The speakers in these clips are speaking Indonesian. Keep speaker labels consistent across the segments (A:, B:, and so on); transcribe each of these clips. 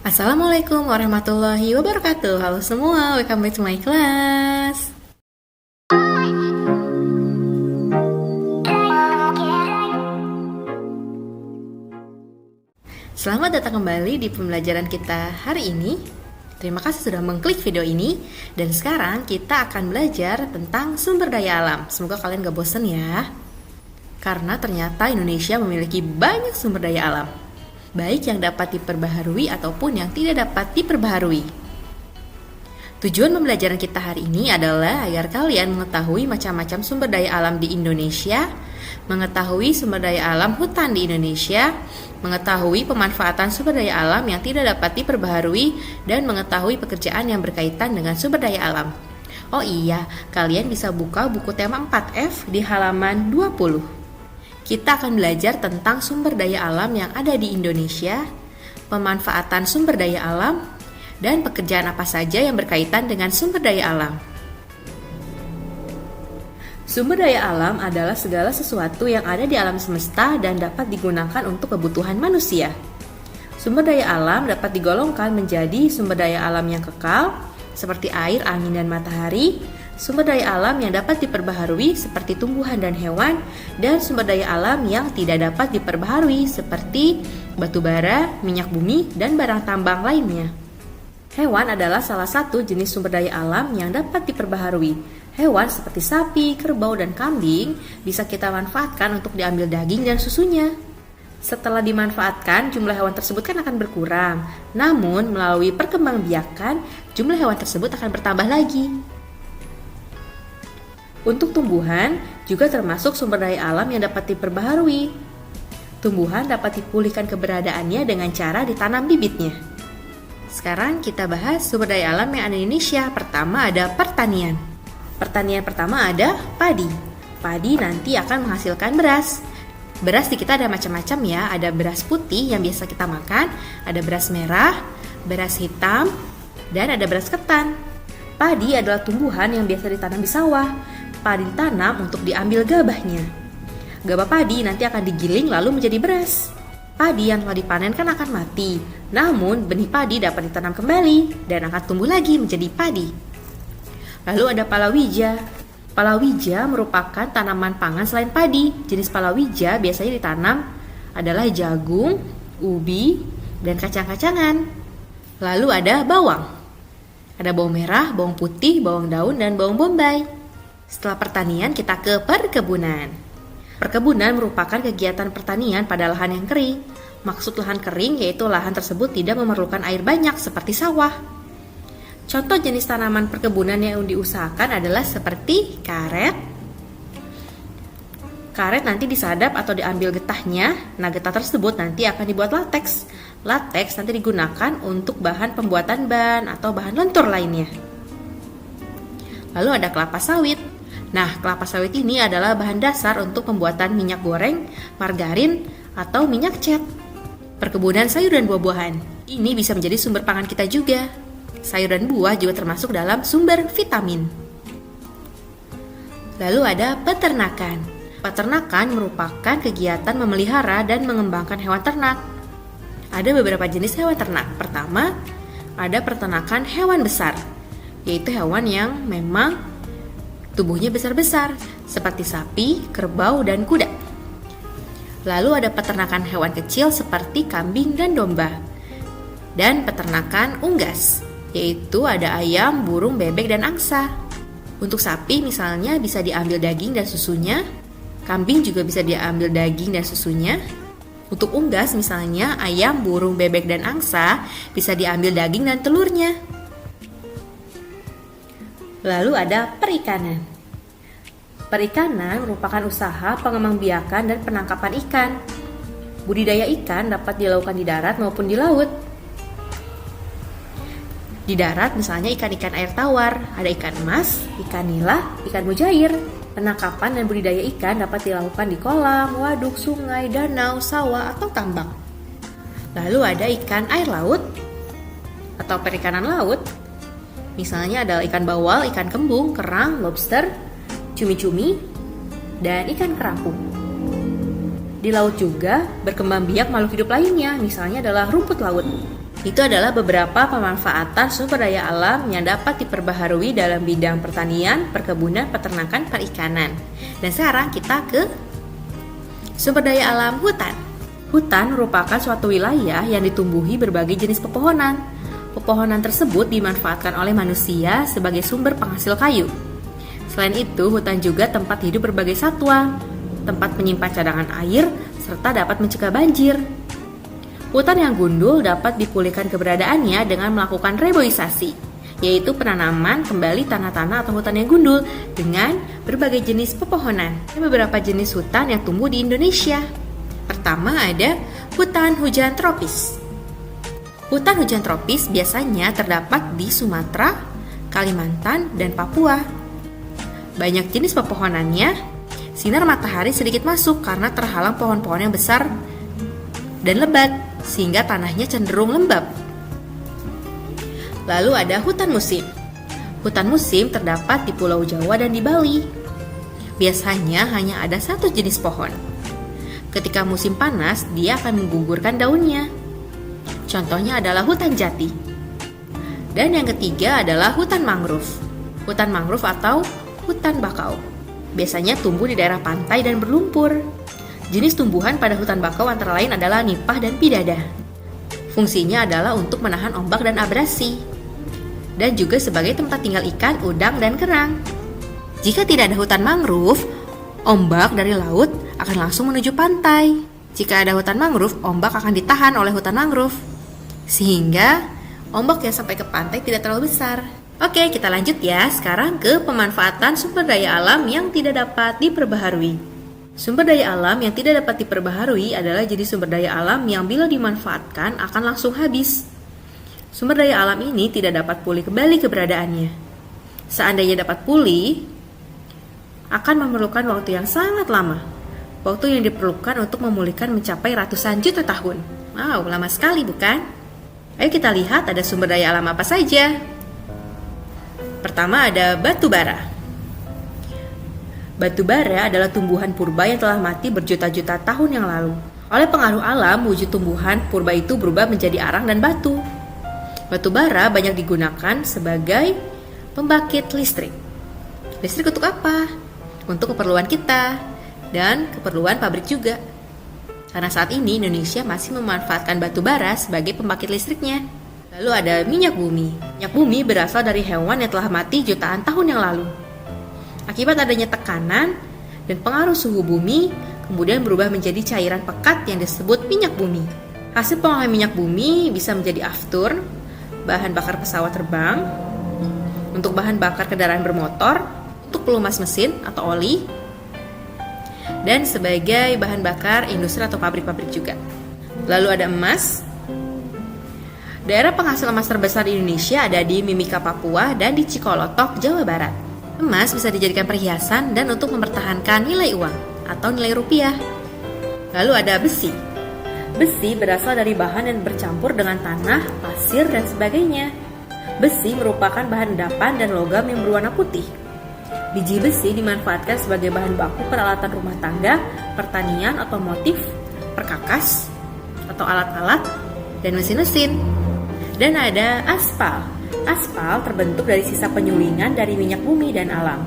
A: Assalamualaikum warahmatullahi wabarakatuh. Halo semua, welcome back to my class. Selamat datang kembali di pembelajaran kita hari ini. Terima kasih sudah mengklik video ini. Dan sekarang kita akan belajar tentang sumber daya alam. Semoga kalian gak bosan ya. Karena ternyata Indonesia memiliki banyak sumber daya alam, baik yang dapat diperbaharui ataupun yang tidak dapat diperbaharui. Tujuan pembelajaran kita hari ini adalah agar kalian mengetahui macam-macam sumber daya alam di Indonesia, mengetahui sumber daya alam hutan di Indonesia, mengetahui pemanfaatan sumber daya alam yang tidak dapat diperbaharui, dan mengetahui pekerjaan yang berkaitan dengan sumber daya alam. Oh iya, kalian bisa buka buku tema 4F di halaman 20. Kita akan belajar tentang sumber daya alam yang ada di Indonesia, pemanfaatan sumber daya alam, dan pekerjaan apa saja yang berkaitan dengan sumber daya alam. Sumber daya alam adalah segala sesuatu yang ada di alam semesta dan dapat digunakan untuk kebutuhan manusia. Sumber daya alam dapat digolongkan menjadi sumber daya alam yang kekal, seperti air, angin, dan matahari, sumber daya alam yang dapat diperbaharui seperti tumbuhan dan hewan, dan sumber daya alam yang tidak dapat diperbaharui seperti batu bara, minyak bumi, dan barang tambang lainnya. Hewan adalah salah satu jenis sumber daya alam yang dapat diperbaharui. Hewan seperti sapi, kerbau, dan kambing bisa kita manfaatkan untuk diambil daging dan susunya. Setelah dimanfaatkan, jumlah hewan tersebut kan akan berkurang. Namun, melalui perkembangbiakan, jumlah hewan tersebut akan bertambah lagi. Untuk tumbuhan, juga termasuk sumber daya alam yang dapat diperbaharui. Tumbuhan dapat dipulihkan keberadaannya dengan cara ditanam bibitnya. Sekarang kita bahas sumber daya alam yang ada di Indonesia. Pertama ada pertanian. Pertanian pertama ada padi. Padi nanti akan menghasilkan beras. Beras di kita ada macam-macam ya. Ada beras putih yang biasa kita makan, ada beras merah, beras hitam, dan ada beras ketan. Padi adalah tumbuhan yang biasa ditanam di sawah. Padi ditanam untuk diambil gabahnya. Gabah padi nanti akan digiling lalu menjadi beras. Padi yang telah dipanen kan akan mati. Namun benih padi dapat ditanam kembali dan akan tumbuh lagi menjadi padi. Lalu ada palawija. Palawija merupakan tanaman pangan selain padi. Jenis palawija biasanya ditanam adalah jagung, ubi, dan kacang-kacangan. Lalu ada bawang. Ada bawang merah, bawang putih, bawang daun, dan bawang bombay. Setelah pertanian, kita ke perkebunan. Perkebunan merupakan kegiatan pertanian pada lahan yang kering. Maksud lahan kering yaitu lahan tersebut tidak memerlukan air banyak seperti sawah. Contoh jenis tanaman perkebunan yang diusahakan adalah seperti karet. Karet nanti disadap atau diambil getahnya. Nah, getah tersebut nanti akan dibuat lateks. Lateks nanti digunakan untuk bahan pembuatan ban atau bahan lentur lainnya. Lalu ada kelapa sawit. Nah, kelapa sawit ini adalah bahan dasar untuk pembuatan minyak goreng, margarin, atau minyak cat. Perkebunan sayur dan buah-buahan. Ini bisa menjadi sumber pangan kita juga. Sayur dan buah juga termasuk dalam sumber vitamin. Lalu ada peternakan. Peternakan merupakan kegiatan memelihara dan mengembangkan hewan ternak. Ada beberapa jenis hewan ternak. Pertama, ada peternakan hewan besar, yaitu hewan yang memang tubuhnya besar-besar, seperti sapi, kerbau, dan kuda. Lalu ada peternakan hewan kecil seperti kambing dan domba. Dan peternakan unggas, yaitu ada ayam, burung, bebek, dan angsa. Untuk sapi misalnya bisa diambil daging dan susunya. Kambing juga bisa diambil daging dan susunya. Untuk unggas misalnya ayam, burung, bebek, dan angsa bisa diambil daging dan telurnya. Lalu ada perikanan. Perikanan merupakan usaha pengembangbiakan dan penangkapan ikan. Budidaya ikan dapat dilakukan di darat maupun di laut. Di darat misalnya ikan-ikan air tawar, ada ikan emas, ikan nila, ikan mujair. Penangkapan dan budidaya ikan dapat dilakukan di kolam, waduk, sungai, danau, sawah, atau tambak. Lalu ada ikan air laut atau perikanan laut. Misalnya adalah ikan bawal, ikan kembung, kerang, lobster, cumi-cumi, dan ikan kerapu. Di laut juga berkembang biak makhluk hidup lainnya, misalnya adalah rumput laut. Itu adalah beberapa pemanfaatan sumber daya alam yang dapat diperbaharui dalam bidang pertanian, perkebunan, peternakan, perikanan. Dan sekarang kita ke sumber daya alam hutan. Hutan merupakan suatu wilayah yang ditumbuhi berbagai jenis pepohonan. Pepohonan tersebut dimanfaatkan oleh manusia sebagai sumber penghasil kayu. Selain itu, hutan juga tempat hidup berbagai satwa, tempat menyimpan cadangan air, serta dapat mencegah banjir. Hutan yang gundul dapat dipulihkan keberadaannya dengan melakukan reboisasi, yaitu penanaman kembali tanah-tanah atau hutan yang gundul dengan berbagai jenis pepohonan. Ada beberapa jenis hutan yang tumbuh di Indonesia. Pertama ada hutan hujan tropis. Hutan hujan tropis biasanya terdapat di Sumatera, Kalimantan, dan Papua. Banyak jenis pepohonannya, sinar matahari sedikit masuk karena terhalang pohon-pohon yang besar dan lebat, sehingga tanahnya cenderung lembab. Lalu ada hutan musim. Hutan musim terdapat di Pulau Jawa dan di Bali. Biasanya hanya ada satu jenis pohon. Ketika musim panas, dia akan menggugurkan daunnya. Contohnya adalah hutan jati. Dan yang ketiga adalah hutan mangrove. Hutan mangrove atau hutan bakau. Biasanya tumbuh di daerah pantai dan berlumpur. Jenis tumbuhan pada hutan bakau antara lain adalah nipah dan pidada. Fungsinya adalah untuk menahan ombak dan abrasi, dan juga sebagai tempat tinggal ikan, udang, dan kerang. Jika tidak ada hutan mangrove, ombak dari laut akan langsung menuju pantai. Jika ada hutan mangrove, ombak akan ditahan oleh hutan mangrove, sehingga ombak yang sampai ke pantai tidak terlalu besar. Oke, kita lanjut ya. Sekarang ke pemanfaatan sumber daya alam yang tidak dapat diperbaharui. Sumber daya alam yang tidak dapat diperbaharui adalah jenis sumber daya alam yang bila dimanfaatkan akan langsung habis. Sumber daya alam ini tidak dapat pulih kembali keberadaannya. Seandainya dapat pulih, akan memerlukan waktu yang sangat lama. Waktu yang diperlukan untuk memulihkan mencapai ratusan juta tahun. Wow, lama sekali bukan? Ayo kita lihat ada sumber daya alam apa saja. Pertama ada batu bara. Batu bara adalah tumbuhan purba yang telah mati berjuta-juta tahun yang lalu. Oleh pengaruh alam, wujud tumbuhan purba itu berubah menjadi arang dan batu. Batu bara banyak digunakan sebagai pembangkit listrik. Listrik untuk apa? Untuk keperluan kita dan keperluan pabrik juga. Karena saat ini Indonesia masih memanfaatkan batu bara sebagai pembangkit listriknya. Lalu ada minyak bumi. Minyak bumi berasal dari hewan yang telah mati jutaan tahun yang lalu. Akibat adanya tekanan dan pengaruh suhu bumi, kemudian berubah menjadi cairan pekat yang disebut minyak bumi. Hasil pengolahan minyak bumi bisa menjadi aftur, bahan bakar pesawat terbang, untuk bahan bakar kendaraan bermotor, untuk pelumas mesin atau oli, dan sebagai bahan bakar industri atau pabrik-pabrik juga. Lalu ada emas. Daerah penghasil emas terbesar di Indonesia ada di Mimika, Papua, dan di Cikolotok, Jawa Barat. Emas bisa dijadikan perhiasan dan untuk mempertahankan nilai uang atau nilai rupiah. Lalu ada besi. Besi berasal dari bahan yang bercampur dengan tanah, pasir, dan sebagainya. Besi merupakan bahan endapan dan logam yang berwarna putih. Biji besi dimanfaatkan sebagai bahan baku peralatan rumah tangga, pertanian, otomotif, perkakas, atau alat-alat, dan mesin-mesin. Dan ada aspal. Aspal terbentuk dari sisa penyulingan dari minyak bumi dan alam.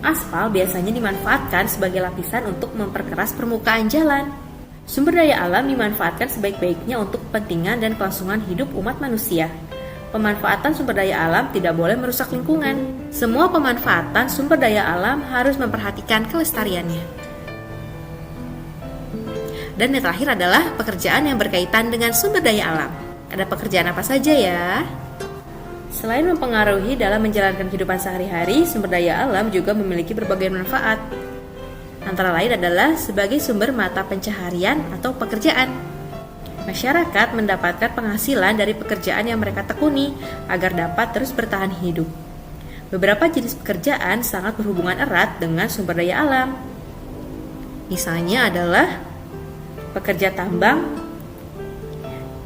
A: Aspal biasanya dimanfaatkan sebagai lapisan untuk memperkeras permukaan jalan. Sumber daya alam dimanfaatkan sebaik-baiknya untuk kepentingan dan kelangsungan hidup umat manusia. Pemanfaatan sumber daya alam tidak boleh merusak lingkungan. Semua pemanfaatan sumber daya alam harus memperhatikan kelestariannya. Dan yang terakhir adalah pekerjaan yang berkaitan dengan sumber daya alam. Ada pekerjaan apa saja ya? Selain mempengaruhi dalam menjalankan kehidupan sehari-hari, sumber daya alam juga memiliki berbagai manfaat. Antara lain adalah sebagai sumber mata pencaharian atau pekerjaan. Masyarakat mendapatkan penghasilan dari pekerjaan yang mereka tekuni agar dapat terus bertahan hidup. Beberapa jenis pekerjaan sangat berhubungan erat dengan sumber daya alam. Misalnya adalah pekerja tambang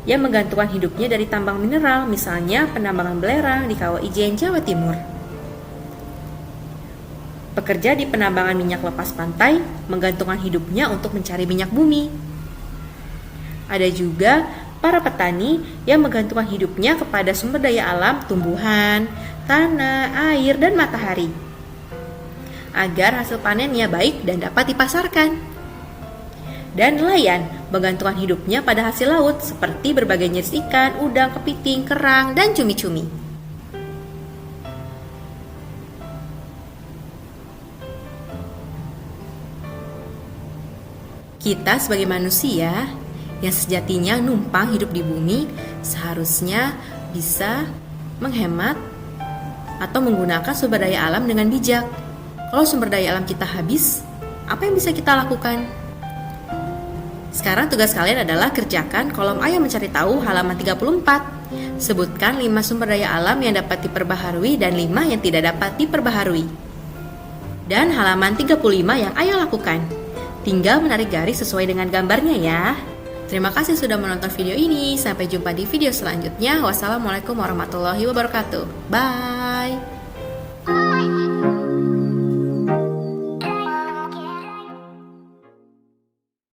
A: yang menggantungkan hidupnya dari tambang mineral, misalnya penambangan belerang di Kawah Ijen, Jawa Timur. Pekerja di penambangan minyak lepas pantai menggantungkan hidupnya untuk mencari minyak bumi. Ada juga para petani yang menggantungkan hidupnya kepada sumber daya alam tumbuhan, tanah, air, dan matahari agar hasil panennya baik dan dapat dipasarkan. Dan nelayan menggantungkan hidupnya pada hasil laut seperti berbagai jenis ikan, udang, kepiting, kerang, dan cumi-cumi. Kita sebagai manusia yang sejatinya numpang hidup di bumi seharusnya bisa menghemat atau menggunakan sumber daya alam dengan bijak. Kalau sumber daya alam kita habis, apa yang bisa kita lakukan? Sekarang tugas kalian adalah kerjakan kolom Ayo Mencari Tahu halaman 34. Sebutkan 5 sumber daya alam yang dapat diperbaharui dan 5 yang tidak dapat diperbaharui. Dan halaman 35 yang Ayo lakukan. Tinggal menarik garis sesuai dengan gambarnya ya. Terima kasih sudah menonton video ini. Sampai jumpa di video selanjutnya. Wassalamualaikum warahmatullahi wabarakatuh. Bye.